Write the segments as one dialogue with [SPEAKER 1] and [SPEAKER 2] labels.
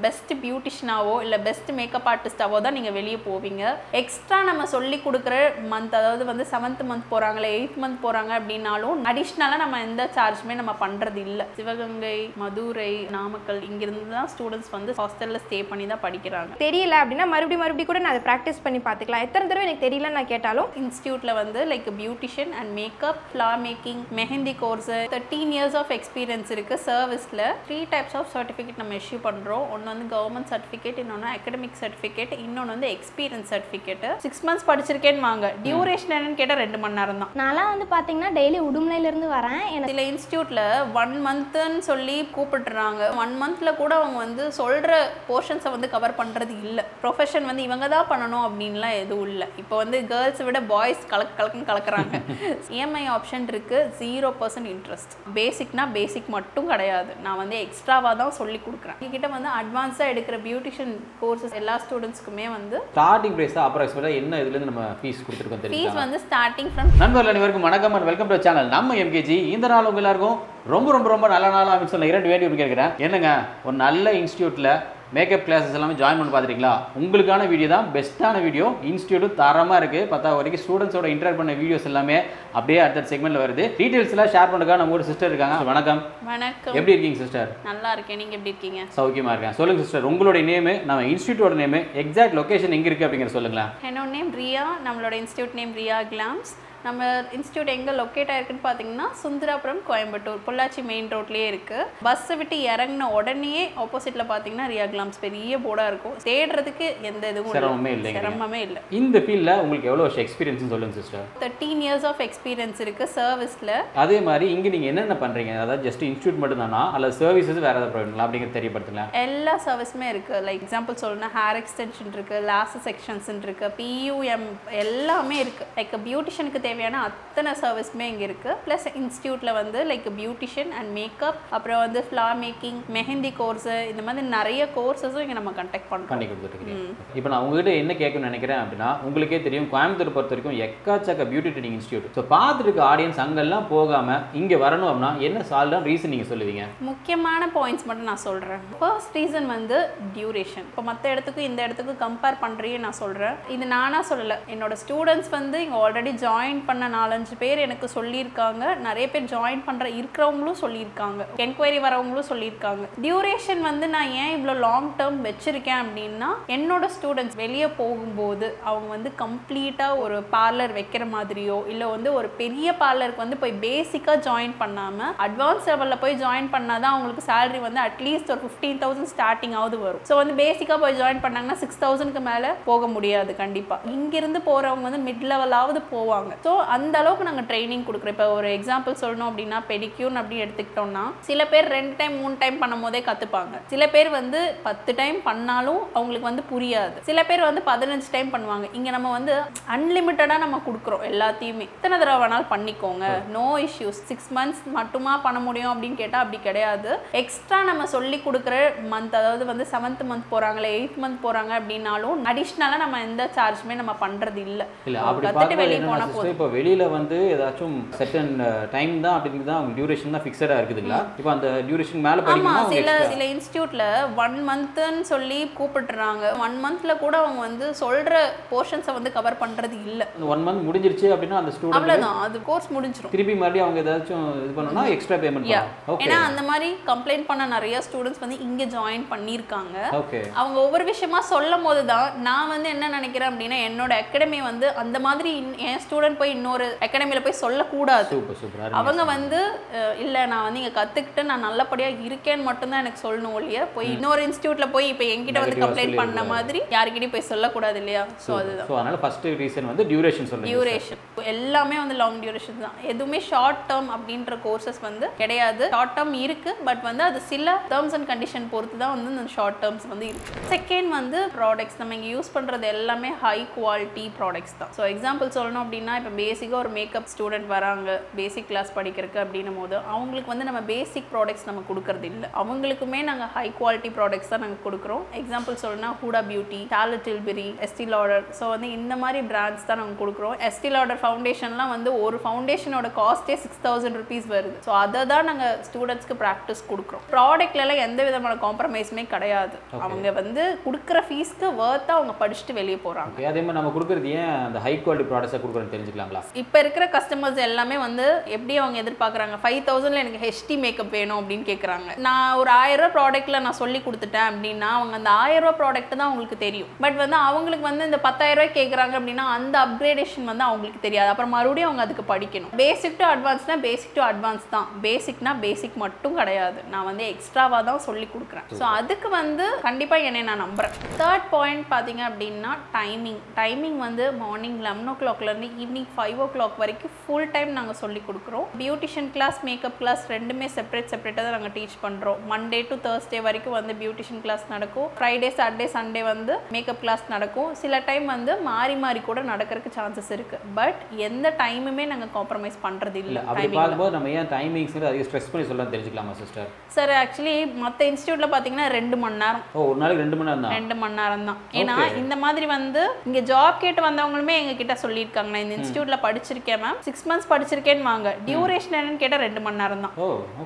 [SPEAKER 1] Best பியூட்டிஷியனாவோ இல்லை best makeup ஆர்டிஸ்டாவோ தான் நீங்கள் வெளியே போவீங்க. எக்ஸ்ட்ரா நம்ம சொல்லி கொடுக்குற மந்த், அதாவது வந்து 7th மந்த் போகிறாங்களே 8th மந்த் போகிறாங்க அப்படின்னாலும் அடிஷ்னலாக நம்ம எந்த சார்ஜுமே நம்ம பண்ணுறது இல்லை. சிவகங்கை, மதுரை, நாமக்கல் இங்கிருந்து தான் ஸ்டூடெண்ட்ஸ் வந்து ஹாஸ்டலில் ஸ்டே பண்ணி தான் படிக்கிறாங்க.
[SPEAKER 2] தெரியல அப்படின்னா மறுபடியும் கூட நான் அதை ப்ராக்டிஸ் பண்ணி பார்த்துக்கலாம். எத்தனை தடவை எனக்கு தெரியல நான் கேட்டாலும்
[SPEAKER 1] இன்ஸ்டியூட்டில் வந்து like beautician and makeup, flower making, mehndi course, 13 years of experience இருக்குது. சர்வீஸில் 3 டைப்ஸ் ஆஃப் சர்டிஃபிகேட் நம்ம இஷ்யூ பண்ணுறோம். ஒன்று வந்து கவர்மெண்ட் சர்டிஃபிகேட், இன்னொன்று அகடமிக் சர்டிஃபிகேட், இன்னொன்று வந்து எக்ஸ்பீரியன்ஸ் சர்டிஃபிகேட். 6 மந்த்ஸ் படிச்சிருக்கேன்னு வாங்க. டியூரேஷன் என்னன்னு கேட்டால் 2 மணி நேரம் தான்.
[SPEAKER 2] நான்லாம் வந்து பார்த்தீங்கன்னா டெய்லி உடுமலையிலேருந்து வரேன்.
[SPEAKER 1] சில இன்ஸ்டியூட்டில் 1 மந்த்துன்னு சொல்லி கூப்பிட்டுறாங்க. 1 மந்தில் கூட அவங்க வந்து சொல்கிற போர்ஷன்ஸை வந்து கவர் பண்ணுறது இல்லை. ப்ரொஃபஷன் வந்து இவங்க தான் பண்ணணும் அப்படின்லாம் எதுவும் இல்லை. இப்போ வந்து கேர்ள்ஸை விட பாய்ஸ் கலக்குன்னு கலக்குறாங்க. இஎம்ஐ ஆப்ஷன் இருக்குது. 0% இன்ட்ரெஸ்ட். பேசிக்னா பேசிக் மட்டும் கிடையாது, நான் வந்து எக்ஸ்ட்ராவாக தான் சொல்லி கொடுக்குறேன். என்கிட்ட வந்து அட்வான்ஸாக எடுக்கிற பியூட்டிஷியன் கோர்சஸ் எல்லா ஸ்டூடெண்ட்ஸ்க்குமே வந்து
[SPEAKER 3] ஸ்டார்டிங் பிரைஸ் தான். அப்ராக்சிமேட்டாக என்ன இதுலேருந்து நம்ம ஃபீஸ் கொடுத்துருக்கோம் தெரியும்.
[SPEAKER 1] ஃபீஸ் வந்து ஸ்டார்டிங் ஃப்ரம்
[SPEAKER 3] நண்பர்கள் அனைவருக்கும் வணக்கம் அண்ட் வெல்கம் டு சேனல் நம்ம எம்கேஜி. இந்த நாள் உங்க எல்லாருக்கும் ரொம்ப நல்ல நாளாக அப்படின்னு சொல்ல 2 வேண்டி கேட்குறேன். என்னங்க, ஒரு நல்ல இன்ஸ்டியூட்டில் மேக்கப் கிளாஸஸ் எல்லாமே ஜாயின் பண்ணி பார்த்துருக்கீங்களா? உங்களுக்கான வீடியோ தான் பெஸ்ட்டான வீடியோ. இன்ஸ்டியூட்டும் தரமாக இருக்குது. 10th வரைக்கும் ஸ்டூடெண்ட்ஸோட இன்டராக்ட் பண்ண வீடியோஸ் எல்லாமே அப்படியே அடுத்த செக்மெண்ட்டில் வருது. டீட்டெயில்ஸ்லாம் ஷேர் பண்ணுறதுக்காக நம்ம ஒரு சிஸ்டர் இருக்காங்க. வணக்கம்.
[SPEAKER 1] வணக்கம்.
[SPEAKER 3] எப்படி இருக்கீங்க சிஸ்டர்?
[SPEAKER 1] நல்லா இருக்கேன். நீங்கள் எப்படி இருக்கீங்க?
[SPEAKER 3] சௌக்கியமாக இருக்கேன். சொல்லுங்கள் சிஸ்டர், உங்களுடைய நேமு, நம்ம இன்ஸ்டியூட்டோட நேமு, எக்ஸாக்ட் லொக்கேஷன் எங்கே இருக்குது அப்படிங்கிற சொல்லுங்களேன்.
[SPEAKER 1] என்னோட நேம் ரியா. நம்மளோட இன்ஸ்டியூட் நேம் ரியா கிளாம்ஸ். நம்ம இன்ஸ்டியூட் எங்கே லொக்கேட் ஆயிருக்குன்னு பார்த்தீங்கன்னா சுந்தராபுரம், கோயம்புத்தூர், பொள்ளாச்சி மெயின் ரோட்லேயே இருக்குது. பஸ்ஸை விட்டு இறங்கின உடனே ஆப்போசிட்டில் பார்த்தீங்கன்னா ரியா கிளாம்ஸ் பெரிய போர்டாக இருக்கும். தேடுறதுக்கு எந்த இதுவும் சிரமமே இல்லை.
[SPEAKER 3] இந்த ஃபீல்டில் உங்களுக்கு எவ்வளோ வருஷம் எக்ஸ்பீரியன்ஸ் சொல்லுங்கள் சிஸ்டர்?
[SPEAKER 1] 13 இயர்ஸ் ஆஃப் எக்ஸ்பீரியன்ஸ் இருக்குது சர்வீஸில்.
[SPEAKER 3] அதே மாதிரி இங்கே நீங்கள் என்னென்ன பண்ணுறீங்க? அதாவது ஜஸ்ட் இன்ஸ்டியூட் மட்டும் தானா அல்லது சர்வீசஸ் வேறு ஏதாவது ப்ரொவைட் பண்ணலாம் அப்படிங்கிறது தெரியப்படுத்துங்க.
[SPEAKER 1] எல்லா சர்வீஸுமே இருக்குது. லைக் எக்ஸாம்பிள் சொல்லணும்னா ஹேர் எக்ஸ்டென்ஷன் இருக்குது, லாஸ் செக்ஷன்ஸ் இருக்குது, PUM எல்லாமே இருக்குது. லைக் பியூட்டிஷியனுக்கு தேவையான அத்தனை சர்வீஸுமே இங்கே இருக்குது. ப்ளஸ் இன்ஸ்டியூட்டில் வந்து லைக் பியூட்டிஷியன் அண்ட் மேக்கப், அப்புறம் வந்து ஃப்ளார் மேக்கிங், மெஹந்தி கோர்ஸ், இந்த மாதிரி நிறைய கோர்ஸஸும் இங்கே நம்ம கண்டக்ட் பண்ணி
[SPEAKER 3] கொடுத்துருக்கீங்க. இப்போ நான் உங்ககிட்ட என்ன கேட்கணும்னு நினைக்கிறேன் அப்படின்னா, உங்களுக்கே தெரியும் கோயம்புத்தூர் பொறுத்த வரைக்கும் எக்காச்சக்க பியூட்டி ட்ரைனிங் இன்ஸ்டியூட். ஸோ பார்த்துருக்க ஆடியன்ஸ் அங்கெல்லாம் போகாமல் இங்கே வரணும் அப்படின்னா என்ன சால்டான ரீசன் நீங்கள் சொல்லுவீங்க?
[SPEAKER 1] முக்கியமான பாயிண்ட்ஸ் மட்டும் நான் சொல்கிறேன். ஃபர்ஸ்ட் ரீசன் வந்து டியூரேஷன். இப்போ மற்ற இடத்துக்கு இந்த இடத்துக்கு கம்பேர் பண்ணுறேன் நான் சொல்கிறேன். இது நானாக சொல்லலை, என்னோட ஸ்டூடெண்ட்ஸ் வந்து இங்கே ஆல்ரெடி ஜாயின் பண்ண 4-5 பேர் எனக்கு சொல்லியிருக்காங்க. நிறைய பேர் ஜாயின் பண்ணுற இருக்கிறவங்களும் சொல்லியிருக்காங்க, என்கொயரி வரவங்களும் சொல்லியிருக்காங்க. டியூரேஷன் வந்து நான் ஏன் இவ்வளோ லாங் டேர்ம் வச்சுருக்கேன் அப்படின்னா, என்னோட ஸ்டூடெண்ட்ஸ் வெளியே போகும்போது அவங்க வந்து கம்ப்ளீட்டாக ஒரு பார்லர் வைக்கிற மாதிரியோ இல்லை வந்து ஒரு பெரிய பார்லருக்கு வந்து போய் பேசிக்காக ஜாயின் பண்ணாமல் அட்வான்ஸ் லெவலில் போய் ஜாயின் பண்ணால் தான் அவங்களுக்கு சேலரி வந்து அட்லீஸ்ட் ஒரு 15,000 ஸ்டார்டிங் ஆகுது வரும். ஸோ வந்து பேசிக்காக போய் ஜாயின் பண்ணாங்கன்னா 6,000க்கு மேலே போக முடியாது கண்டிப்பாக. இங்கிருந்து போகிறவங்க வந்து மிட் லெவலாவது போவாங்க. ஸோ அந்த அளவுக்கு நாங்கள் ட்ரைனிங் கொடுக்குறோம். இப்போ ஒரு எக்ஸாம்பிள் சொல்லணும் அப்படின்னா பெடிக்யூர் அப்படின்னு எடுத்துக்கிட்டோம்னா சில பேர் 2 டைம் 3 டைம் பண்ணும் போதே கற்றுப்பாங்க. சில பேர் வந்து 10 டைம் பண்ணாலும் அவங்களுக்கு வந்து புரியாது. சில பேர் வந்து 15 டைம் பண்ணுவாங்க. இங்கே நம்ம வந்து அன்லிமிட்டடாக நம்ம கொடுக்குறோம் எல்லாத்தையுமே. எத்தனை தடவை வேணாலும் பண்ணிக்கோங்க, நோ இஷ்யூஸ். 6 மந்த்ஸ் மட்டுமா பண்ண முடியும் அப்படின்னு கேட்டால் அப்படி கிடையாது. எக்ஸ்ட்ரா நம்ம சொல்லி கொடுக்குற மந்த், அதாவது வந்து 7th மந்த் போகிறாங்களே 8th மந்த் போகிறாங்க அப்படின்னாலும் அடிஷ்னலாக நம்ம எந்த சார்ஜுமே நம்ம பண்ணுறது இல்லை. கற்றுட்டு வெளியே போனால் போதும்.
[SPEAKER 3] இப்போ வெளியில் வந்து ஏதாச்சும் செட்டன் டைம் தான் அப்படிங்கிறது தான் அவங்க டியூரேஷன் தான் ஃபிக்ஸடாக இருக்குதுங்களா? இப்போ அந்த டியூரேஷன் மேலே
[SPEAKER 1] ஆமாம், சில இன்ஸ்டியூட்டில் 1 மந்த்துன்னு சொல்லி கூப்பிட்டுறாங்க. 1 மந்தில் கூட அவங்க வந்து சொல்கிற போர்ஷன்ஸை வந்து கவர் பண்ணுறது இல்லை.
[SPEAKER 3] 1 மந்த் முடிஞ்சிருச்சு அப்படின்னா அந்த ஸ்டூடெண்ட்
[SPEAKER 1] அவ்வளோதான், அது கோர்ஸ் முடிஞ்சிடும்.
[SPEAKER 3] திருப்பி மறுபடியும் அவங்க ஏதாச்சும் இது பண்ணணும்னா எக்ஸ்ட்ரா பேமெண்ட்.
[SPEAKER 1] ஏன்னா அந்த மாதிரி கம்ப்ளைண்ட் பண்ண நிறைய ஸ்டூடெண்ட்ஸ் வந்து இங்கே ஜாயின் பண்ணியிருக்காங்க. அவங்க ஒவ்வொரு விஷயமா சொல்லும் போது தான் நான் வந்து என்ன நினைக்கிறேன் அப்படின்னா, என்னோட அகாடமி வந்து அந்த மாதிரி என் ஸ்டூடெண்ட் போய் இன்னொரு அகாடமியில் போய் சொல்லக்கூடாது. அவங்க வந்து இல்லை நான் வந்து இங்கே கற்றுக்கிட்டு நான் நல்லபடியாக இருக்கேன்னு மட்டும்தான் எனக்கு சொல்லணும் ஒழிய போய் இன்னொரு இன்ஸ்டியூட்டில் போய் இப்போ என்கிட்ட வந்து கம்ப்ளைண்ட் பண்ண மாதிரி யாருக்கிட்டையும் போய் சொல்லக்கூடாது இல்லையா? ஸோ அதுதான்.
[SPEAKER 3] அதனால ஃபர்ஸ்ட் ரீசன் வந்து டியூரேஷன் சொல்லுங்க.
[SPEAKER 1] டியூரேஷன் எல்லாமே வந்து லாங் டியூரேஷன் தான். எதுவுமே ஷார்ட் டேர்ம் அப்படின்ற கோர்சஸ் வந்து கிடையாது. ஷார்ட் டேர்ம் இருக்குது, பட் வந்து அது சில டேர்ம்ஸ் அண்ட் கண்டிஷன் பொறுத்து தான் வந்து இந்த ஷார்ட் டேர்ம்ஸ் வந்து இருக்குது. செகண்ட் வந்து ப்ராடக்ட்ஸ். நம்ம இங்கே யூஸ் பண்ணுறது எல்லாமே ஹை குவாலிட்டி ப்ராடக்ட்ஸ் தான். ஸோ எக்ஸாம்பிள் சொல்லணும் அப்படின்னா இப்போ பேசிக்காக ஒரு மேக்கப் ஸ்டூடெண்ட் வராங்க பேசிக் கிளாஸ் படிக்கிறதுக்கு அப்படின்னும் போது அவங்களுக்கு வந்து நம்ம பேசிக் ப்ராடக்ட்ஸ் நம்ம கொடுக்கறது இல்லை. அவங்களுக்குமே நாங்கள் ஹை குவாலிட்டி ப்ராடக்ட்ஸ் தான் நாங்கள் கொடுக்குறோம். எக்ஸாம்பிள் சொல்லணும்னா Huda Beauty, Charlotte Tilbury, Estee Lauder. So வந்து இந்த மாதிரி பிராண்ட்ஸ் தான் நாங்கள் கொடுக்குறோம். எஸ்டி லாடர் ஃபவுண்டேஷன்லாம் வந்து ஒரு ஃபவுண்டேஷனோட காஸ்ட்டே 6000 rupees வருது. ஸோ அதை தான் நாங்கள் ஸ்டூடெண்ட்ஸ்க்கு ப்ராக்டிஸ் கொடுக்குறோம். ப்ராடக்ட்லாம் எந்த விதமான காம்ப்ரமைஸுமே கிடையாது. அவங்க வந்து கொடுக்குற ஃபீஸ்க்கு வர்த்தாக அவங்க படிச்சுட்டு வெளியே போகிறாங்க.
[SPEAKER 3] அதே மாதிரி நம்ம கொடுக்குறது ஏன் அந்த ஹை குவாலிட்டி ப்ராடக்ட்ஸை கொடுக்குறோன்னு தெரிஞ்சுக்கலாங்களா?
[SPEAKER 1] இப்போ இருக்கிற கஸ்டமர்ஸ் எல்லாமே வந்து எப்படி அவங்க எதிர்பார்க்குறாங்க, 5000 எனக்கு ஹெச்டி மேக்கப் வேணும் அப்படின்னு கேட்குறாங்க. நான் ஒரு 1000 ப்ராடக்ட்டில் நான் சொல்லி கொடுத்துட்டேன் அப்படின்னா அவங்க அந்த 1000 ப்ராடக்ட் தான் அவங்களுக்கு தெரியும். பட் வந்து அவங்களுக்கு வந்து இந்த 10000 கேட்குறாங்க அப்படின்னா அந்த அப்கிரேடேஷன் வந்து அவங்களுக்கு தெரியாது. அப்புறம் மறுபடியும் அவங்க அதுக்கு படிக்கணும். பேசிக் டு அட்வான்ஸ்னா பேசிக் டு அட்வான்ஸ் தான். பேசிக்னா பேசிக் மட்டும் கிடையாது, நான் வந்து எக்ஸ்ட்ராவாக தான் சொல்லி கொடுக்குறேன். ஸோ அதுக்கு வந்து கண்டிப்பாக என்னை நான் நம்புகிறேன். தேர்ட் பாயிண்ட் பார்த்தீங்க அப்படின்னா டைமிங் வந்து மார்னிங் 11 o'clockலேருந்து ஈவினிங் 5 o'clock வரைக்கும் ஃபுல் டைம் நாங்கள் சொல்லி கொடுக்குறோம். பியூட்டிஷியன் கிளாஸ், மேக்கப் கிளாஸ் ரெண்டுமே செப்பரேட்டாக தான் நாங்கள் டீச் பண்ணுறோம். மண்டே டு தேர்ஸ்டே வரைக்கும் வந்து பியூட்டிஷியன் கிளாஸ் நடக்கும். ஃப்ரைடே சாட்டர்டே சண்டே வந்து மேக்கப் கிளாஸ் நடக்கும். சில டைம் வந்து மாறி கூட நடக்கிறதுக்கு சான்சஸ் இருக்குது. பட் எந்த டைமுமே நாங்கள் காம்ப்ரமைஸ் பண்ணுறது இல்லை.
[SPEAKER 3] அப்படி பார்க்கும்போது நம்ம ஏன் டைமிங்ஸ் அதிக ஸ்ட்ரெஸ் பண்ணி சொல்லலாம் தெரிஞ்சுக்கலாமா சிஸ்டர்?
[SPEAKER 1] சார் ஆக்சுவலி மற்ற இன்ஸ்டியூட்டில் பார்த்தீங்கன்னா 2 மணி நேரம்.
[SPEAKER 3] ஒரு நாளைக்கு 2 மணி நேரம் தான்.
[SPEAKER 1] 2 மணி நேரம் தான். ஏன்னா இந்த மாதிரி வந்து இங்கே ஜாப் கேட்டு வந்தவங்களுமே எங்ககிட்ட சொல்லியிருக்காங்க, நான் இந்த இன்ஸ்டியூட்டில் படிச்சிருக்கேன் மேம், 6 months படிச்சிருக்கேன்னு வாங்க. டியூரேஷன் என்னன்னு கேட்டால் 2 மணி நேரம் தான்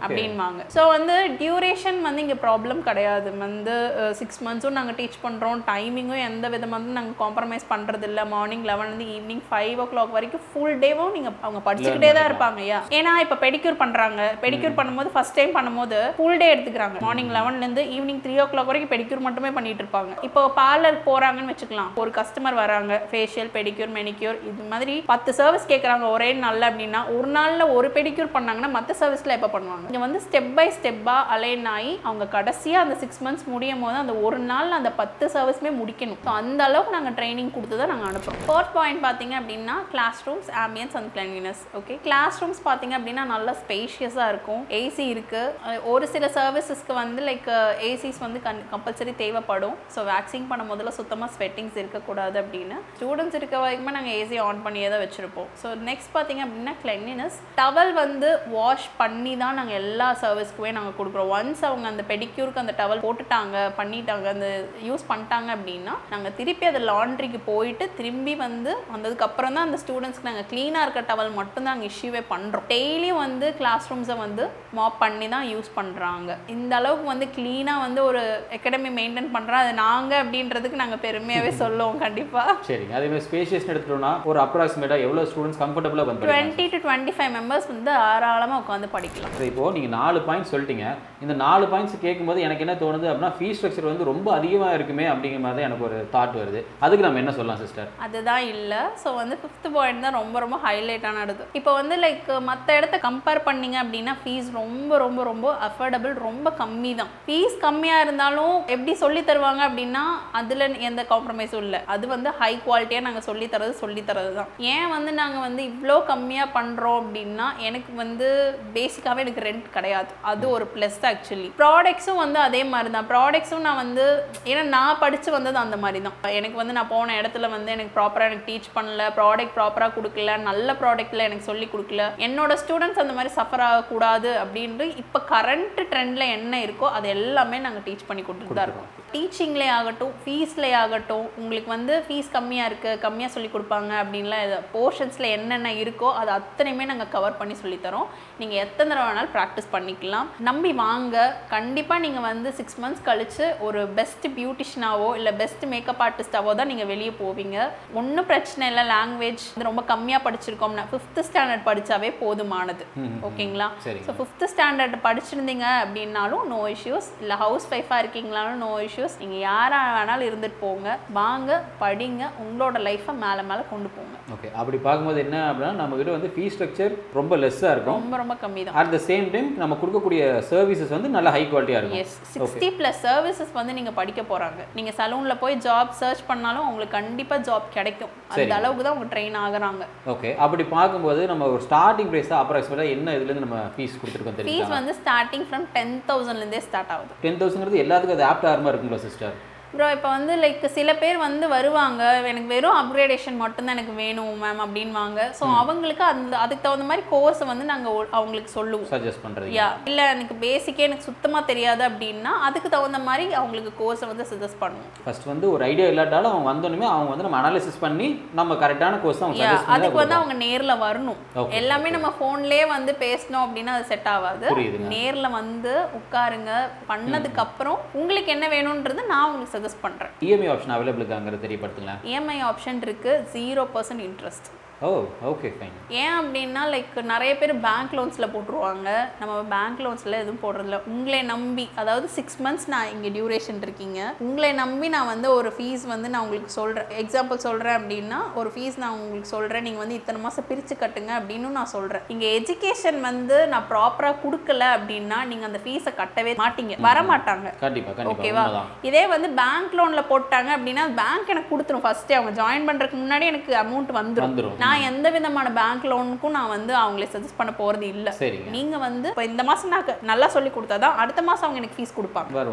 [SPEAKER 1] அப்படின்னு வாங்க. ஸோ வந்து டியூரேஷன் வந்து இங்கே ப்ராப்ளம் கிடையாது. வந்து 6 months நாங்கள் டீச் பண்ணுறோம். டைமிங்கும் எந்த விதமாக நாங்கள் காம்ப்ரமைஸ் பண்ணுறது இல்லை. மார்னிங் 11 ஈவினிங் 5 o'clock வரைக்கும் ஃபுல் டேவும் நீங்கள் அவங்க படிச்சுக்கிட்டே தான் இருப்பாங்க. ஏன்னா இப்போ பெடிக்யூர் பண்ணுறாங்க. பெடிக்யூர் பண்ணும்போது ஃபர்ஸ்ட் டைம் பண்ணும்போது ஃபுல் டே எடுத்துக்கிறாங்க. மார்னிங் 11 ஈவினிங் 3 o'clock வரைக்கும் பெடிக்யூர் மட்டுமே பண்ணிட்டு இருப்பாங்க. இப்போ பார்லர் போகிறாங்கன்னு வச்சுக்கலாம், ஒரு கஸ்டமர் வராங்க, ஃபேஷியல், பெடிக்யூர், மெனிக்யூர், இது மாதிரி 10 சர்வீஸ் கேட்குறாங்க ஒரே நாளில் அப்படின்னா ஒரு நாளில் ஒரு பெடிக்யூர் பண்ணாங்கன்னா மற்ற சர்வீஸில் எப்போ பண்ணுவாங்க? இங்கே வந்து ஸ்டெப் பை ஸ்டெப்பாக அலைன் ஆகி அவங்க கடைசியாக அந்த 6 months முடியும் போது அந்த ஒரு நாள் அந்த 10 சர்வீஸுமே முடிக்கணும். ஸோ அந்த அளவுக்கு நாங்கள் ட்ரைனிங் கொடுத்து தான் நாங்கள் அனுப்புகிறோம். ஃபோர்த் பாயிண்ட் பார்த்தீங்க அப்படின்னா class rooms, ambience and cleanliness. Okay, class rooms பார்த்தீங்க அப்படின்னா நல்லா ஸ்பேஷியஸாக இருக்கும். ஏசி இருக்குது. ஒரு சில சர்வீசஸ்க்கு வந்து லைக் ஏசிஸ் வந்து கம்பல்சரி தேவைப்படும். ஸோ வேக்சிங் பண்ணும் போதில் சுத்தமாக ஸ்வெட்டிங்ஸ் இருக்கக்கூடாது அப்படின்னு ஸ்டூடெண்ட்ஸ் இருக்க வரைக்குமே நாங்கள் ஏசி ஆன் பண்ணியே தான் வச்சுருப்போம். ஸோ நெக்ஸ்ட் பார்த்தீங்க அப்படின்னா கிளென்லினஸ். டவல் வந்து வாஷ் பண்ணி தான் நாங்கள் எல்லா சர்வீஸ்க்குமே நாங்கள் கொடுக்குறோம். ஒன்ஸ் அவங்க அந்த பெடிக்யூருக்கு அந்த டவல் போட்டுட்டாங்க, பண்ணிட்டாங்க, அந்த யூஸ் பண்ணிட்டாங்க அப்படின்னா நாங்கள் திருப்பி அதை லாண்ட்ரிக்கு போயிட்டு திரும்பி வந்து வந்ததுக்கப்புறம் தான் அந்த ஸ்டூடெண்ட்ஸ்க்கு நாங்கள் க்ளீனாக இருக்க டவல் மட்டும் தான் நாங்கள் இஷ்யூவே பண்ணுறோம். டெய்லியும் வந்து கிளாஸ் ரூம்ஸை வந்து மாப் பண்ணி தான் யூஸ் பண்ணுறாங்க. இந்த அளவுக்கு வந்து க்ளீனாக வந்து ஒரு அகாடமி மெயின்டைன் பண்ணுறோம். அது நாங்கள் அப்படின்றதுக்கு நாங்கள் பெருமையாகவே சொல்லுவோம் கண்டிப்பாக.
[SPEAKER 3] சரிங்க. அதே மாதிரி ஸ்பேஷியஸ் எடுத்துட்டோம்னா ஒரு அப்ராக்சிமேட்டாக எவ்வளோ ஸ்டூடெண்ட்ஸ் கம்ஃபர்டபுளாக வந்து
[SPEAKER 1] 20 to 25 members வந்து தாராளமாக உட்காந்து படிக்கலாம்.
[SPEAKER 3] இப்போது நீங்கள் 4 பாயிண்ட்ஸ் சொல்லிட்டீங்க. இந்த 4 பாயிண்ட்ஸ் கேட்கும்போது எனக்கு என்ன தோணுது அப்படின்னா ஃபீஸ் ஸ்ட்ரக்சர் வந்து ரொம்ப அதிகமாக இருக்குமே அப்படிங்கிற மாதிரி தான் எனக்கு ஒரு தாட் வருது. அதுக்கு நம்ம என்ன சொல்லலாம் சிஸ்டர்?
[SPEAKER 1] அதுதான் இல்லை. ஸோ வந்து 5th பாயிண்ட் தான் ரொம்ப ரொம்ப ஹைலைட்டானது. இப்போ வந்து லைக் மற்ற இடத்த கம்பேர் பண்ணிங்க அப்படின்னா ஃபீஸ் ரொம்ப ரொம்ப ரொம்ப அஃபோர்டபுள், ரொம்ப கம்மி தான். ஃபீஸ் கம்மியாக இருந்தாலும் எப்படி சொல்லி தருவாங்க அப்படின்னா அதில் எந்த காம்ப்ரமைஸும் இல்லை. அது வந்து ஹை குவாலிட்டியாக நாங்கள் சொல்லித்தரது தான். ஏன் வந்து நாங்கள் வந்து இவ்வளோ கம்மியாக பண்ணுறோம் அப்படின்னா எனக்கு வந்து பேசிக்காகவே எனக்கு ரெண்ட் கிடையாது. அது ஒரு ப்ளஸ் ஆக்சுவலி. ப்ராடக்ட்ஸும் வந்து அதே மாதிரி தான். ப்ராடக்ட்ஸும் நான் வந்து ஏன்னா நான் படித்து வந்தது அந்த மாதிரி தான். எனக்கு வந்து நான் போன இடத்துல வந்து எனக்கு ப்ராப்பராக எனக்கு டீச் பண்ணல, ப்ராடக்ட் ப்ராப்பராக கொடுக்கல, நல்ல ப்ராடக்ட்டில் எனக்கு சொல்லி கொடுக்கல. என்னோட ஸ்டூடெண்ட்ஸ் அந்த மாதிரி சஃபர் ஆகக்கூடாது அப்படின்ட்டு இப்போ கரண்ட் ட்ரெண்டில் என்ன இருக்கோ அது எல்லாமே நாங்கள் டீச் பண்ணி கொடுத்துட்டு தான் இருக்கோம். டீச்சிங்லேயே ஆகட்டும், ஃபீஸ்லேயே ஆகட்டும், உங்களுக்கு வந்து ஃபீஸ் கம்மியாக இருக்குது, கம்மியாக சொல்லி கொடுப்பாங்க அப்படின்லாம் போர்ஷன்ஸில் என்னென்ன இருக்கோ அது அத்தனையுமே நாங்கள் கவர் பண்ணி சொல்லித்தரோம். நீங்கள் எத்தனை தடவை வேணாலும் ப்ராக்டிஸ் பண்ணிக்கலாம். நம்பி வாங்க. கண்டிப்பாக நீங்கள் வந்து 6 months கழித்து ஒரு பெஸ்ட் பியூட்டிஷியனாவோ இல்லை பெஸ்ட் மேக்கப் ஆர்டிஸ்டாவோ தான் நீங்கள் வெளியே போவீங்க. ஒன்றும் பிரச்சனை இல்லை. லாங்குவேஜ் ரொம்ப கம்மியாக படிச்சிருக்கோம்னா 5th standard படித்தாவே போதுமானது. ஓகேங்களா? ஸோ 5th standard படிச்சிருந்தீங்க அப்படின்னாலும் நோ இஷ்யூஸ். இல்லை ஹவுஸ் ஒய்ஃபாக இருக்கீங்களாலும் நோ இஷ்யூஸ். நீங்கள் யாராக வேணாலும் இருந்துட்டு போங்க, வாங்க, படிங்க, உங்களோட லைஃப்பை மேலே மேலே கொண்டு போங்க.
[SPEAKER 3] ஓகே, அப்படி பார்க்கும்போது என்ன அப்படின்னா நம்மகிட்ட வந்து ஃபீஸ் ஸ்ட்ரக்சர் ரொம்ப லெஸ்ஸாக இருக்கும்,
[SPEAKER 1] ரொம்ப ரொம்ப கம்மி தான்.
[SPEAKER 3] அட் த சேம் டைம் நம்ம கொடுக்கக்கூடிய சர்வீசஸ் வந்து நல்ல ஹை குவாலிட்டியாக இருக்கும்.
[SPEAKER 1] எஸ், 60+ சர்வீசஸ் வந்து நீங்கள் படிக்க போகிறாங்க. நீங்கள் சலூனில் போய் ஜாப் சர்ச் பண்ணாலும் உங்களுக்கு கண்டிப்பாக ஜாப் கிடைக்கும். அந்த அளவுக்கு தான் அவங்க ட்ரெயின் ஆகுறாங்க.
[SPEAKER 3] ஓகே, அப்படி பார்க்கும்போது நம்ம ஒரு ஸ்டார்டிங் ப்ரைஸ் தான் அப்ராக்சிமேட்டாக என்ன இதுலேருந்து நம்ம ஃபீஸ் கொடுத்துருக்கோம் தெரியும்?
[SPEAKER 1] ஃபீஸ் வந்து ஸ்டார்டிங் ஃப்ரம் 10,000லேருந்தே ஸ்டார்ட் ஆகுது.
[SPEAKER 3] 10,000ங்கிறது எல்லாத்துக்கும் அது ஆப்ட் ஆகிற மாதிரி இருக்குங்களா சிஸ்டர்?
[SPEAKER 1] ப்ரோ இப்போ வந்து லைக் சில பேர் வந்து வருவாங்க, எனக்கு வெறும் அப்கிரேடேஷன் மட்டும்தான் எனக்கு வேணும் மேம் அப்படின்வாங்க. ஸோ அவங்களுக்கு அதுக்கு தகுந்த மாதிரி கோர்ஸை வந்து நாங்கள் அவங்களுக்கு சொல்லுவோம்,
[SPEAKER 3] சஜஸ்ட் பண்ணுறது.
[SPEAKER 1] இல்லை எனக்கு பேசிக்கே எனக்கு சுத்தமாக தெரியாது அப்படின்னா அதுக்கு தகுந்த மாதிரி அவங்களுக்கு கோர்ஸை வந்து சஜஸ்ட் பண்ணுவோம்.
[SPEAKER 3] ஃபர்ஸ்ட் வந்து ஒரு ஐடியா இல்லாட்டாலும் அவங்க வந்தோடனே அவங்க வந்து நம்ம அனாலிசிஸ் பண்ணி நம்ம கரெக்டான கோர்ஸ் அவங்க சஜஸ்ட்
[SPEAKER 1] அதுக்கு வந்து அவங்க நேர்ல வரணும். எல்லாமே நம்ம போன்லயே வந்து பேசணும் அப்படின்னா அது செட் ஆகாது. நேர்ல வந்து உட்காருங்க, பண்ணதுக்கு அப்புறம் உங்களுக்கு என்ன வேணும்ன்றது நான் உங்களுக்கு சஜஸ்ட் பண்றேன்.
[SPEAKER 3] இஎம்ஐ ஆப்ஷன் அவைலபிள் இருக்காங்கிறது தெரியப்படுத்துங்களா?
[SPEAKER 1] இஎம்ஐ ஆப்ஷன் இருக்கு, 0% இன்ட்ரெஸ்ட்.
[SPEAKER 3] ஓ ஓகே ஃபைன்.
[SPEAKER 1] ஏன் அப்படின்னா லைக் நிறைய பேர் பேங்க் லோன்ஸில் போட்டுருவாங்க. நம்ம பேங்க் லோன்ஸில் எதுவும் போடுறதில்ல. உங்களை நம்பி, அதாவது 6 months நான் இங்கே டியூரேஷன் இருக்கீங்க, உங்களை நம்பி நான் வந்து ஒரு ஃபீஸ் வந்து நான் உங்களுக்கு சொல்கிறேன். எக்ஸாம்பிள் சொல்கிறேன் அப்படின்னா ஒரு ஃபீஸ் நான் உங்களுக்கு சொல்கிறேன், நீங்கள் வந்து இத்தனை மாதம் பிரித்து கட்டுங்க அப்படின்னு நான் சொல்கிறேன். இங்கே எஜுகேஷன் வந்து நான் ப்ராப்பராக கொடுக்கல அப்படின்னா நீங்கள் அந்த ஃபீஸை கட்டவே மாட்டீங்க, வரமாட்டாங்க.
[SPEAKER 3] கண்டிப்பாக.
[SPEAKER 1] ஓகேவா? இதே வந்து பேங்க் லோனில் போட்டாங்க அப்படின்னா பேங்க் எனக்கு கொடுத்துரும். ஃபஸ்ட்டே அவங்க ஜாயின் பண்ணுறதுக்கு முன்னாடி எனக்கு அமௌண்ட் வந்துடும். நான் எந்த விதமான பேங்க் லோனுக்கும் நான் வந்து அவங்களே சஜஸ்ட் பண்ண போறது இல்ல. நீங்க வந்து இப்போ இந்த மாசம் நான் நல்லா சொல்லி கொடுத்தாதான் அடுத்த மாசம் அவங்க எனக்கு ஃபீஸ் கொடுப்பாங்க.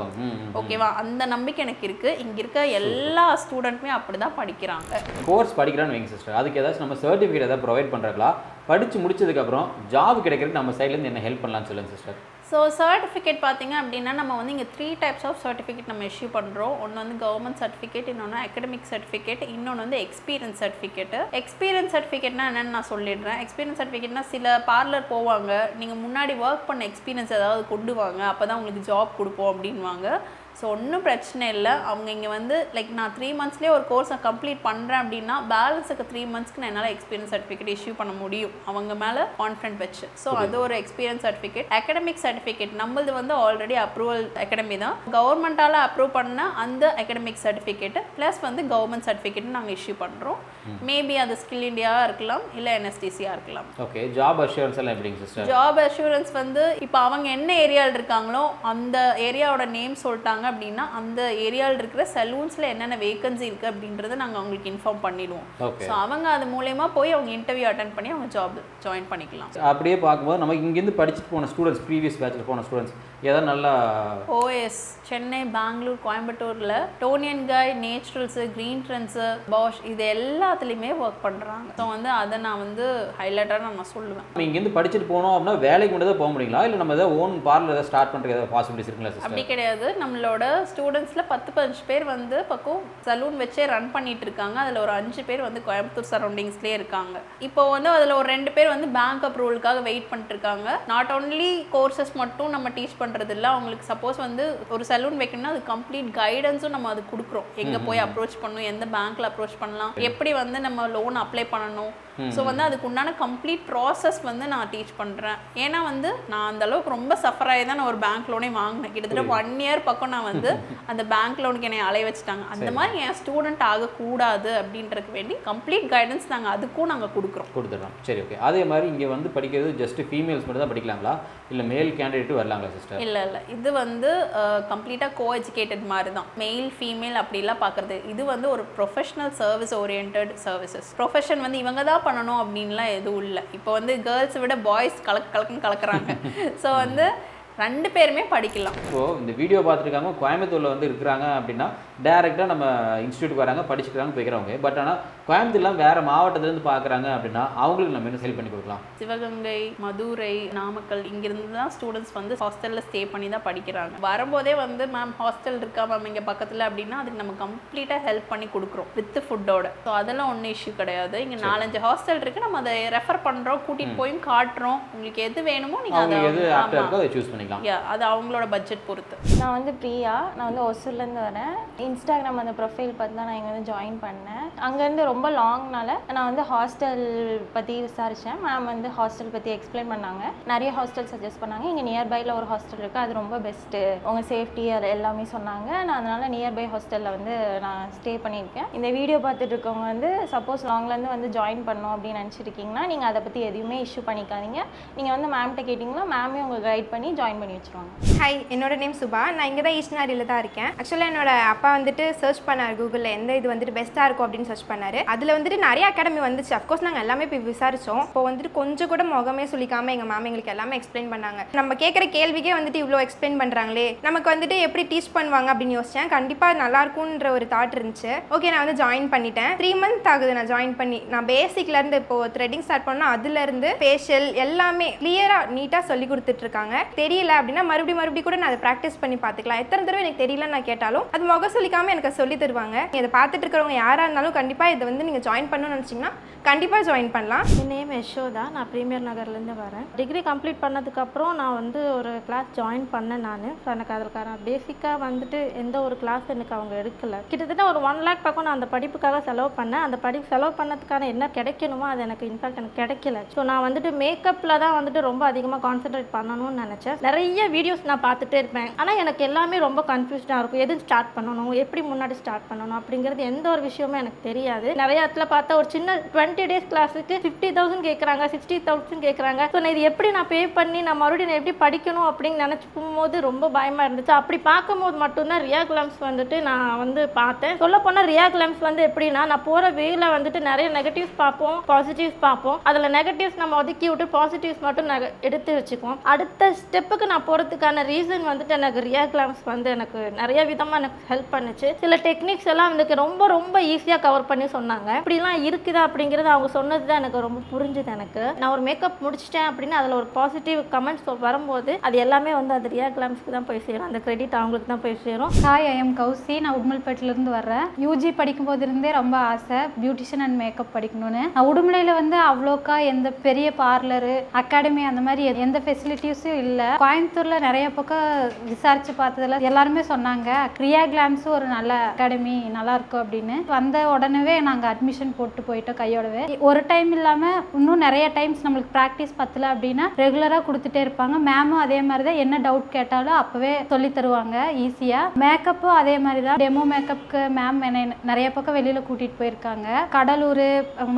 [SPEAKER 1] ஓகேவா? அந்த நம்பிக்கை எனக்கு இருக்கு. இங்க இருக்க எல்லா ஸ்டூடெண்ட்டுமே அப்படிதான் படிக்கிறாங்க.
[SPEAKER 3] கோர்ஸ் படிக்கிறான்னு வைங்க சிஸ்டர், அதுக்கு ஏதாச்சும் நம்ம சர்டிஃபிகேட் ஏதாவது ப்ரொவைட் பண்றாங்களா? படிச்சு முடிச்சதுக்கு அப்புறம் ஜாப் கிடைக்கிறதுக்கு நம்ம சைட்ல இருந்து என்ன ஹெல்ப் பண்ணலாம்னு சொல்லுங்க சிஸ்டர்.
[SPEAKER 1] ஸோ சர்டிஃபிகேட் பார்த்தீங்க அப்படின்னா நம்ம வந்து இங்கே 3 types ஆஃப் சர்டிஃபிகேட் நம்ம இஷ்யூ பண்ணுறோம். ஒன்று வந்து கவர்மெண்ட் சர்டிஃபிகேட், இன்னொன்று அகடமிக் சர்டிஃபிகேட், இன்னொன்று வந்து எக்ஸ்பீரியன்ஸ் சர்டிஃபிகேட். எக்ஸ்பீரியன்ஸ் சர்டிஃபிகேட்னா என்னென்னு நான் சொல்லிடுறேன். எக்ஸ்பீரியன்ஸ் சர்டிஃபிகேட்னா சில பார்லர் போவாங்க, நீங்கள் முன்னாடி ஒர்க் பண்ண எக்ஸ்பீரியன்ஸ் ஏதாவது கொண்டு வாங்க, அப்போ தான் உங்களுக்கு ஜாப் கொடுப்போம் அப்படின்வாங்க. ஸோ ஒன்றும் பிரச்சனை இல்லை. அவங்க இங்கே வந்து லைக் நான் 3 monthsலேயே ஒரு கோர்ஸை கம்ப்ளீட் பண்ணுறேன் அப்படின்னா பேலன்ஸுக்கு 3 monthsக்கு நான் என்னால் எக்ஸ்பீரியன்ஸ் சர்டிஃபிகேட் இஷ்யூ பண்ண முடியும் அவங்க மேலே கான்ஃபிடென்ட் வச்சு. ஸோ அது ஒரு எக்ஸ்பீரியன்ஸ் சர்டிஃபிகேட். அகடமிக் சர்டிஃபிகேட் நம்மளது வந்து ஆல்ரெடி அப்ரூவல் அகாடமி தான், கவர்மெண்ட்டால் அப்ரூவ் பண்ண அந்த அகடமிக் சர்டிஃபிகேட்டு ப்ளஸ் வந்து கவர்மெண்ட் சர்டிஃபிகேட் நாங்கள் இஷ்யூ பண்ணுறோம். மேபி அது ஸ்கில் இண்டியாவாக இருக்கலாம், இல்லை என்எஸ்டிசியாக இருக்கலாம்.
[SPEAKER 3] ஓகே. ஜாப் அஷூரன்ஸ் எல்லாம் எப்படிங்க சிஸ்டர்?
[SPEAKER 1] ஜாப் அஷூரன்ஸ் வந்து இப்போ அவங்க என்ன ஏரியாவில் இருக்காங்களோ அந்த ஏரியாவோட நேம் சொல்லிட்டாங்க அப்படின்னா அந்த ஏரியாவில் இருக்கிற சலூன்ஸில் என்னென்ன வேகன்சி இருக்குது அப்படின்றத நாங்கள் அவங்களுக்கு இன்ஃபார்ம் பண்ணிடுவோம். ஸோ அவங்க அது மூலயமா போய் அவங்க இன்டர்வியூ அட்டென்ட் பண்ணி அவங்க ஜாப் ஜாயின் பண்ணிக்கலாம்.
[SPEAKER 3] அப்படியே பார்க்கும்போது நமக்கு இங்கேருந்து படிச்சுட்டு போன ஸ்டூடெண்ட்ஸ், ப்ரீவியஸ் பேட்சில் போன ஸ்டூடெண்ட்ஸ் ஏதாவது நல்லா
[SPEAKER 1] ஓஎஸ் சென்னை, பெங்களூர், கோயம்புத்தூரில் டோனியன் காய், நேச்சுரல்ஸு, க்ரீன் ட்ரெண்ட்ஸு, பாஷ் இது எல்லாத்துலேயுமே ஒர்க் பண்ணுறாங்க. ஸோ வந்து அதை நான் வந்து ஹைலைட்டாக நான் சொல்லுவேன்.
[SPEAKER 3] நம்ம இங்கேருந்து படிச்சுட்டு போனோம் அப்படின்னா வேலைக்கு மட்டும் தான் போக முடியுங்களா, இல்லை நம்ம ஏதாவது ஓன் பார்லர் ஏதாவது ஸ்டார்ட் பண்ணுறது ஏதாவது பாசிபிலிட்டிஸ் இருக்குங்களா சிஸ்டர்?
[SPEAKER 1] அப்படி கிடையாது. நம்மளோட ஸ்டூடெண்ட்ஸில் 10-15 பேர் வந்து பக்கம் சலூன் வச்சே ரன் பண்ணிட்டு இருக்காங்க. அதில் ஒரு 5 பேர் வந்து கோயம்புத்தூர் சரௌண்டிங்ஸ்லேயே இருக்காங்க. இப்போ வந்து அதில் ஒரு 2 பேர் வந்து பேங்க் அப்ரூவலுக்காக வெயிட் பண்ணிட்டு இருக்காங்க. நாட் ஓன்லி கோர்சஸ் மட்டும் நம்ம டீச் பண்ணுறது இல்லை, அவங்களுக்கு சப்போஸ் வந்து ஒரு சலூன் வைக்கணும்னா அது கம்ப்ளீட் கைடன்ஸும் நம்ம அது கொடுக்குறோம். எங்கே போய் அப்ரோச் பண்ணணும், எந்த பேங்க்கில் அப்ரோச் பண்ணலாம், எப்படி வந்து நம்ம லோன் அப்ளை பண்ணணும். ஸோ வந்து அதுக்கு உண்டான கம்ப்ளீட் ப்ராசஸ் வந்து நான் டீச் பண்ணுறேன். ஏன்னா வந்து நான் அந்த அளவுக்கு ரொம்ப சஃபர் ஆகி தான் நான் ஒரு பேங்க் லோனே வாங்கினேன். கிட்டத்தட்ட 1 year பக்கம் நான் வந்து அந்த பேங்க் லோனுக்கு என்னை அலைய வச்சுட்டாங்க. அந்த மாதிரி என் ஸ்டூடெண்ட் ஆகக்கூடாது அப்படின்றதுக்கு வேண்டி கம்ப்ளீட் கைடன்ஸ் நாங்கள் அதுக்கும் நாங்கள் கொடுத்துட்றோம்.
[SPEAKER 3] சரி, ஓகே. அதே மாதிரி இங்கே வந்து படிக்கிறது ஜஸ்ட் ஃபீமேல்ஸ் மட்டும் தான் படிக்கலாங்களா, இல்லை மேல் கேண்டிடேட்டும் வரலாங்களா சிஸ்டர்?
[SPEAKER 1] இல்லை இது வந்து கம்ப்ளீட்டாக கோ எஜுகேட்டட் மாதிரி தான். மெயில் ஃபீமேல் அப்படிலாம் பார்க்குறது. இது வந்து ஒரு professional service oriented services. Profession வந்து இவங்க தான் பண்ணணும் அப்படின்லாம் எதுவும் இல்லை. இப்போ வந்து கேர்ள்ஸை விட பாய்ஸ் கலக்குறாங்க. ஸோ வந்து 2 பேருமே படிக்கலாம்.
[SPEAKER 3] ஸோ இந்த வீடியோ பார்த்துருக்காங்க கோயம்புத்தூரில் வந்து இருக்கிறாங்க அப்படின்னா டேரெக்டாக நம்ம இன்ஸ்டியூட்டுக்கு வராங்க, படிச்சுக்கிறாங்க, போய்க்கிறவங்க. பட் ஆனால் கோயம்புத்தூர்லாம் வேறு மாவட்டத்துலேருந்து பார்க்குறாங்க அப்படின்னா அவங்களுக்கு நம்ம என்ன ஹெல்ப் பண்ணி கொடுக்கலாம்?
[SPEAKER 1] சிவகங்கை, மதுரை, நாமக்கல் இங்கிருந்து தான் ஸ்டூடெண்ட்ஸ் வந்து ஹாஸ்டலில் ஸ்டே பண்ணி தான் படிக்கிறாங்க. வரும்போதே வந்து மேம் ஹாஸ்டல் இருக்கா மேம் இங்கே பக்கத்தில் அப்படின்னா அதுக்கு நம்ம கம்ப்ளீட்டாக ஹெல்ப் பண்ணி கொடுக்குறோம் வித் ஃபுட்டோட. ஸோ அதெல்லாம் ஒன்றும் இஷ்யூ கிடையாது. இங்கே 4-5 ஹாஸ்டல் இருக்குது, நம்ம அதை ரெஃபர் பண்ணுறோம், கூட்டிகிட்டு போயும் காட்டுறோம். உங்களுக்கு எது வேணுமோ நீங்கள் அதை
[SPEAKER 3] சூஸ் பண்ணி
[SPEAKER 1] அது அவங்களோட பட்ஜெட் பொறுத்து.
[SPEAKER 4] நான் வந்து பிரியா, நான் வந்து ஒசூர்லேருந்து வரேன். இன்ஸ்டாகிராம் அந்த ப்ரொஃபைல் பார்த்து தான் நான் இங்கே வந்து ஜாயின் பண்ணேன். அங்கேருந்து ரொம்ப லாங்னால நான் வந்து ஹாஸ்டல் பற்றி விசாரித்தேன். மேம் வந்து ஹாஸ்டல் பற்றி எக்ஸ்பிளைன் பண்ணாங்க. நிறைய ஹாஸ்டல் சஜஸ்ட் பண்ணாங்க. இங்கே நியர்பையில் ஒரு ஹாஸ்டல் இருக்குது, அது ரொம்ப பெஸ்ட்டு, உங்கள் சேஃப்டி அது எல்லாமே சொன்னாங்க. நான் அதனால் நியர்பை ஹாஸ்டலில் வந்து நான் ஸ்டே பண்ணியிருக்கேன். இந்த வீடியோ பார்த்துட்டு இருக்கவங்க வந்து சப்போஸ் லாங்லேருந்து வந்து ஜாயின் பண்ணோம் அப்படின்னு நினச்சிருக்கீங்கன்னா நீங்கள் அதை பற்றி எதுவுமே இஷ்யூ பண்ணிக்காதீங்க. நீங்கள் வந்து மேம்கிட்ட கேட்டிங்கன்னா மேமே உங்கள் கைட் பண்ணி ஜாயின் ஜாயின் பண்ணி வச்சுருவாங்க.
[SPEAKER 2] ஹாய், என்னோட நேம் சுபா. நான் இங்கே தான் ஈஸ்ட்நாரியில் தான் இருக்கேன். ஆக்சுவலாக என்னோட அப்பா வந்துட்டு சர்ச் பண்ணார் கூகுளில் எந்த இது வந்துட்டு பெஸ்ட்டாக இருக்கும் அப்படின்னு சர்ச் பண்ணார். அதில் வந்துட்டு நிறைய அகாடமி வந்துச்சு. அஃப்கோர்ஸ் நாங்கள் எல்லாமே போய் விசாரித்தோம். இப்போ வந்துட்டு கொஞ்சம் கூட முகமே சொல்லிக்காமல் எங்கள் மேம் எங்களுக்கு எல்லாமே எக்ஸ்பிளைன் பண்ணாங்க. நம்ம கேட்குற கேள்விக்கே வந்துட்டு இவ்வளோ எக்ஸ்பிளைன் பண்ணுறாங்களே, நமக்கு வந்துட்டு எப்படி டீச் பண்ணுவாங்க அப்படின்னு யோசித்தேன். கண்டிப்பாக நல்லாயிருக்குன்ற ஒரு தாட் இருந்துச்சு. ஓகே, நான் வந்து ஜாயின் பண்ணிட்டேன். 3 months ஆகுது நான் ஜாயின் பண்ணி. நான் பேசிக்லேருந்து இப்போது த்ரெட்டிங் ஸ்டார்ட் பண்ணால் அதுலேருந்து ஃபேஷியல் எல்லாமே கிளியராக நீட்டாக சொல்லி கொடுத்துட்ருக்காங்க. தெரியல அப்படின்னா மறுபடியும் கூட நான் அதை ப்ராக்டிஸ் பண்ணி பார்த்துக்கலாம். எத்தனை தடவை எனக்கு தெரியலன்னு நான் கேட்டாலும் அது முக சொல்லிக்காமல் எனக்கு சொல்லி தருவாங்க. இதை பார்த்துட்டு இருக்கிறவங்க யாராக இருந்தாலும் கண்டிப்பாக இதை வந்து நீங்கள் ஜாயின் பண்ணணும்னு நினச்சிங்கன்னா கண்டிப்பாக ஜாயின் பண்ணலாம்.
[SPEAKER 5] என் நேம் யசோதா. நான் ப்ரீமியர் நகர்லேருந்து வரேன். டிகிரி கம்ப்ளீட் பண்ணதுக்கப்புறம் நான் வந்து ஒரு கிளாஸ் ஜாயின் பண்ணேன். நான் எனக்கு அதற்கான பேசிக்காக வந்துட்டு எந்த ஒரு கிளாஸ் எனக்கு அவங்க எடுக்கலை. கிட்டத்தட்ட ஒரு 1 lakh பக்கம் நான் அந்த படிப்புக்காக செலவு பண்ணேன். அந்த படிப்பு செலவு பண்ணதுக்கான என்ன கிடைக்கணுமோ அது எனக்கு இன்ஃபேக்ட் எனக்கு கிடைக்கல. ஸோ நான் வந்துட்டு மேக்கப்பில் தான் வந்துட்டு ரொம்ப அதிகமாக கான்சென்ட்ரேட் பண்ணணும்னு நினச்சேன். நிறைய வீடியோஸ் நான் பார்த்துட்டே இருப்பேன். ஆனால் எனக்கு எல்லாமே ரொம்ப கன்ஃபியூஸ்டாக இருக்கும். எது ஸ்டார்ட் பண்ணணும், எப்படி முன்னாடி ஸ்டார்ட் பண்ணணும் அப்படிங்கிறது எந்த ஒரு விஷயமும் எனக்கு தெரியாது. நிறைய இடத்துல பார்த்தா ஒரு சின்ன 20 days கிளாஸுக்கு 50,000 கேட்குறாங்க, 60,000 கேட்குறாங்க. ஸோ நான் இது எப்படி நான் பே பண்ணி நான் மறுபடியும் நான் எப்படி படிக்கணும் அப்படின்னு நினச்சி போகும்போது ரொம்ப பயமாக இருந்துச்சு. அப்படி பார்க்கும்போது மட்டும்தான் ரியா கிளாம்ஸ் வந்துட்டு நான் வந்து பார்த்தேன். சொல்ல போனால் ரியா கிளாம்ஸ் வந்து எப்படின்னா, நான் போகிற வேல வந்துட்டு நிறைய நெகட்டிவ்ஸ் பார்ப்போம், பாசிட்டிவ்ஸ் பார்ப்போம். அதில் நெகட்டிவ்ஸ் நம்ம ஒதுக்கி விட்டு பாசிட்டிவ்ஸ் மட்டும் எடுத்து வச்சுக்குவோம். அடுத்த ஸ்டெப்புக்கு நான் போகிறதுக்கான ரீசன் வந்துட்டு எனக்கு ரியா கிளாம்ஸ் வந்து எனக்கு நிறைய விதமாக எனக்கு ஹெல்ப் பண்ணுச்சு. சில டெக்னிக்ஸ் எல்லாம் எனக்கு ரொம்ப ரொம்ப ஈஸியாக கவர் பண்ணி சொன்னாங்க. இப்படிலாம் இருக்குதா அப்படிங்கிறது அவங்க சொன்னது தான் எனக்கு ரொம்ப புரிஞ்சுது. எனக்கு நான் ஒரு மேக்கப் முடிச்சிட்டேன் அப்படின்னு அதில் ஒரு பாசிட்டிவ் கமெண்ட்ஸ் வரும்போது அது எல்லாமே வந்து அது ரியா கிளாம்ஸ்க்கு தான் போய் சேரும். அந்த கிரெடிட் அவங்களுக்கு தான் போய் சேரும்.
[SPEAKER 6] Hi, I am Kousi. நான் உடுமல்பேட்டிலேருந்து வர்றேன். யூஜி படிக்கும்போது இருந்தே ரொம்ப ஆசை பியூட்டிஷியன் அண்ட் மேக்கப் படிக்கணும்னு. நான் உடுமலையில் வந்து அவ்வளோக்கா எந்த பெரிய பார்லரு அகாடமி அந்த மாதிரி எந்த ஃபெசிலிட்டிஸும் இல்லை. கோயம்புத்தூரில் நிறைய பக்கம் விசாரிச்சு பார்த்ததுல எல்லாருமே சொன்னாங்க ரியா கிளாம்ஸ் ஒரு நல்ல அகாடமி நல்லா இருக்கும் அப்படின்னு. வந்த உடனே நாங்கள் அட்மிஷன் போட்டு போயிட்டோம் கையோடவே. ஒரு டைம் இல்லாமல் இன்னும் நிறைய டைம்ஸ் நம்மளுக்கு ப்ராக்டிஸ் பத்தல அப்படின்னா ரெகுலராக கொடுத்துட்டே இருப்பாங்க. மேமும் அதே மாதிரி தான், என்ன டவுட் கேட்டாலும் அப்போவே சொல்லி தருவாங்க ஈஸியாக. மேக்கப்பும் அதே மாதிரி தான். டெமோ மேக்கப்புக்கு மேம் என்னை நிறைய பக்கம் வெளியில் கூட்டிகிட்டு போயிருக்காங்க. கடலூர்,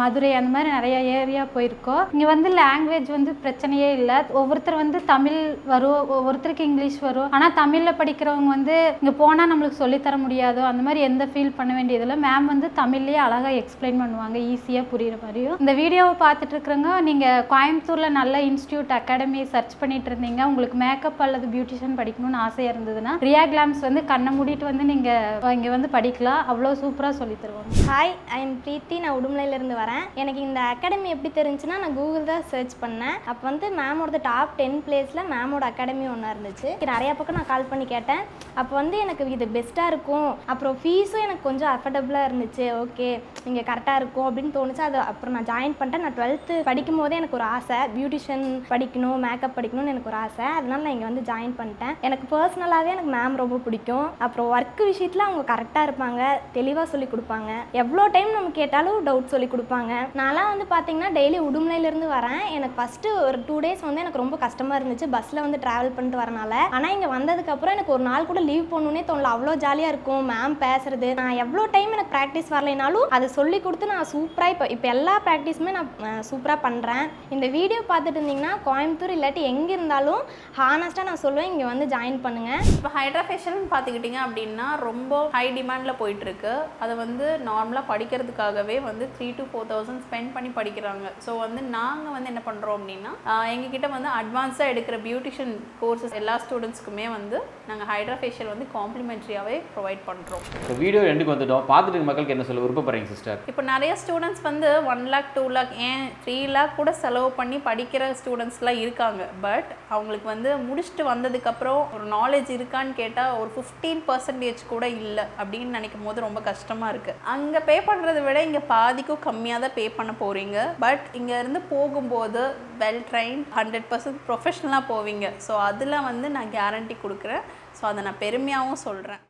[SPEAKER 6] மதுரை அந்த மாதிரி நிறைய ஏரியா போயிருக்கோம். இங்கே வந்து லாங்குவேஜ் வந்து பிரச்சனையே இல்லை. ஒவ்வொருத்தர் வந்து தமிழ் வரும், ஒவ்வொருத்தருக்கு இங்கிலீஷ் வரும். ஆனால் தமிழில் படிக்கிறவங்க வந்து இங்கே போனால் நம்மளுக்கு சொல்லித்தர முடியாதோ அந்த மாதிரி எந்த ஃபீல் பண்ண வேண்டியதில்லை. மேம் வந்து தமிழ்லேயே அழகாக எக்ஸ்பிளைன் பண்ணுவாங்க, ஈஸியாக புரிகிற மாதிரியும். இந்த வீடியோவை பார்த்துட்டு இருக்கிறவங்க நீங்கள் கோயம்புத்தூரில் நல்ல இன்ஸ்டியூட் அகாடமி சர்ச் பண்ணிட்டு இருந்தீங்க, உங்களுக்கு மேக்கப் அல்லது பியூட்டிஷியன் படிக்கணும்னு ஆசையாக இருந்ததுன்னா ரியா கிளாம்ஸ் வந்து கண்ணை மூடிட்டு வந்து நீங்கள் இங்கே வந்து படிக்கலாம். அவ்வளோ சூப்பராக சொல்லி தருவாங்க.
[SPEAKER 7] ஹாய், ஐ எம் பிரீத்தி. நான் உடுமலையிலேருந்து வரேன். எனக்கு இந்த அகாடமி எப்படி தெரிஞ்சுன்னா, நான் கூகுள் தான் சர்ச் பண்ணேன். அப்போ வந்து மேமோட டாப் 10 பிளேஸில் மேமோட அகாடமி ஒன்றா இருந்துச்சு. நிறையா பக்கம் நான் கால் பண்ணி கேட்டேன். அப்போ வந்து எனக்கு இது பெஸ்ட்டாக இருக்கும், அப்புறம் ஃபீஸும் எனக்கு கொஞ்சம் அஃபர்டபுளாக இருந்துச்சு. ஓகே, இங்கே கரெக்டாக இருக்கும் அப்படின்னு தோணுச்சு. அது அப்புறம் நான் ஜாயின் பண்ணிட்டேன். நான் 12th படிக்கும் போதே எனக்கு ஒரு ஆசை, பியூட்டிஷியன் படிக்கணும், மேக்கப் படிக்கணும்னு எனக்கு ஒரு ஆசை. அதனால நான் இங்கே வந்து ஜாயின் பண்ணிட்டேன். எனக்கு பர்சனலாகவே எனக்கு மேம் ரொம்ப பிடிக்கும். அப்புறம் ஒர்க் விஷயத்தில் அவங்க கரெக்டாக இருப்பாங்க, தெளிவாக சொல்லி கொடுப்பாங்க. எவ்வளோ டைம் நம்ம கேட்டாலும் டவுட் சொல்லி கொடுப்பாங்க. நான்லாம் வந்து பார்த்தீங்கன்னா டெய்லி உடுமலையிலேருந்து வரேன். எனக்கு ஃபஸ்ட்டு ஒரு 2 days வந்து எனக்கு ரொம்ப கஷ்டமாக இருந்துச்சு, பஸ்ஸில் வந்து ட்ராவல் பண்ணிட்டு வரனால. ஆனால் இங்கே வந்ததுக்கப்புறம் எனக்கு ஒரு நாள் கூட லீவ் பண்ணணுன்னே தோணல. அவ்வளோ ஜாலியாக இருக்கும் மேம் பேசுறது. நான் எவ்வளோ டைம் எனக்கு ப்ராக்டிஸ் வரலைனாலும் அதை சொல்லி கொடுத்து நான் சூப்பராக இப்போ எல்லா ப்ராக்டிஸுமே நான் சூப்பராக பண்ணுறேன். இந்த வீடியோ பார்த்துட்டு இருந்தீங்கன்னா கோயம்புத்தூர் இல்லாட்டி எங்கே இருந்தாலும் ஹானஸ்ட்டாக நான் சொல்லுவேன், இங்கே வந்து ஜாயின் பண்ணுங்கள்.
[SPEAKER 1] இப்போ ஹைட்ரா ஃபேஷியல்னு பார்த்துக்கிட்டிங்க அப்படின்னா ரொம்ப ஹை டிமாண்டில் போயிட்டுருக்கு. அதை வந்து நார்மலாக படிக்கிறதுக்காகவே வந்து 3,000 to 4,000 ஸ்பெண்ட் பண்ணி படிக்கிறாங்க. ஸோ வந்து நாங்கள் வந்து என்ன பண்ணுறோம் அப்படின்னா, எங்ககிட்ட வந்து அட்வான்ஸாக எடுக்கிற பியூட்டிஷியன் கோர்சஸ் எல்லா ஸ்டூடெண்ட்ஸ்க்குமே வந்து நாங்கள் ஹைட்ரா ஃபேஷியல் வந்து காம்ப்ளிமெண்ட்ரியாகவே ப்ரொவைட் பண்ணுறோம்.
[SPEAKER 3] இப்போ வீடியோ ரெண்டுக்கு வந்துட்டோம். பார்த்துட்டு மக்களுக்கு என்ன சொல்ல விருப்பப்படுறீங்க சிஸ்டர்?
[SPEAKER 1] இப்போ நிறைய ஸ்டூடெண்ட்ஸ் வந்து 1 lakh 2 lakh ஏன் 3 lakh கூட செலவு பண்ணி படிக்கிற ஸ்டூடெண்ட்ஸ்லாம் இருக்காங்க. பட் அவங்களுக்கு வந்து முடிச்சுட்டு வந்ததுக்கப்புறம் ஒரு நாலேஜ் இருக்கான்னு கேட்டால் ஒரு 15% கூட இல்லை அப்படின்னு நினைக்கும் போது ரொம்ப கஷ்டமாக இருக்குது. அங்கே பே பண்ணுறதை விட இங்கே பாதிக்கும் கம்மியாக தான் பே பண்ண போகிறீங்க. பட் இங்கேருந்து போகும்போது வெல் ட்ரைன் 100% ப்ரொஃபஷ்னலாக போவீங்க. ஸோ அதில் வந்து நான் கேரண்டி கொடுக்குறேன். ஸோ அதை நான் பெருமையாகவும் சொல்கிறேன்.